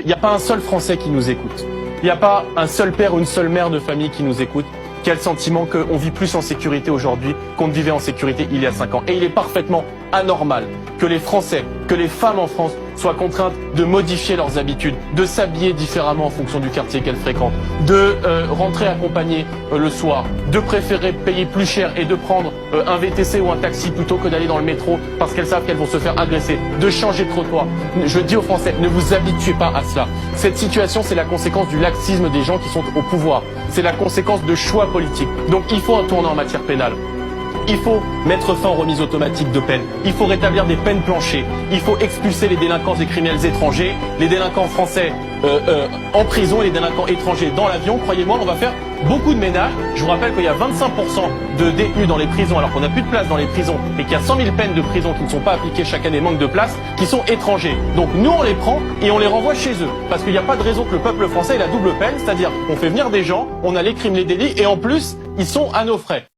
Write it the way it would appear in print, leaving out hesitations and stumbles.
Il n'y a pas un seul Français qui nous écoute. Il n'y a pas un seul père ou une seule mère de famille qui nous écoute. Quel sentiment qu'on vit plus en sécurité aujourd'hui qu'on ne vivait en sécurité il y a 5 ans. Et il est parfaitement anormal que les Français, que les femmes en France soient contraintes de modifier leurs habitudes, de s'habiller différemment en fonction du quartier qu'elles fréquentent, de rentrer accompagnées le soir, de préférer payer plus cher et de prendre un VTC ou un taxi plutôt que d'aller dans le métro parce qu'elles savent qu'elles vont se faire agresser, de changer de trottoir. Je dis aux Français, ne vous habituez pas à cela. Cette situation, c'est la conséquence du laxisme des gens qui sont au pouvoir. C'est la conséquence de choix politiques. Donc il faut un tournant en matière pénale. Il faut mettre fin aux remises automatiques de peine. Il faut rétablir des peines planchées. Il faut expulser les délinquants et criminels étrangers, les délinquants français en prison et les délinquants étrangers dans l'avion. Croyez-moi, on va faire beaucoup de ménage. Je vous rappelle qu'il y a 25% de détenus dans les prisons alors qu'on n'a plus de place dans les prisons et qu'il y a 100 000 peines de prison qui ne sont pas appliquées chaque année, manque de place, qui sont étrangers. Donc nous, on les prend et on les renvoie chez eux. Parce qu'il n'y a pas de raison que le peuple français ait la double peine, c'est-à-dire on fait venir des gens, on a les crimes, les délits et en plus, ils sont à nos frais.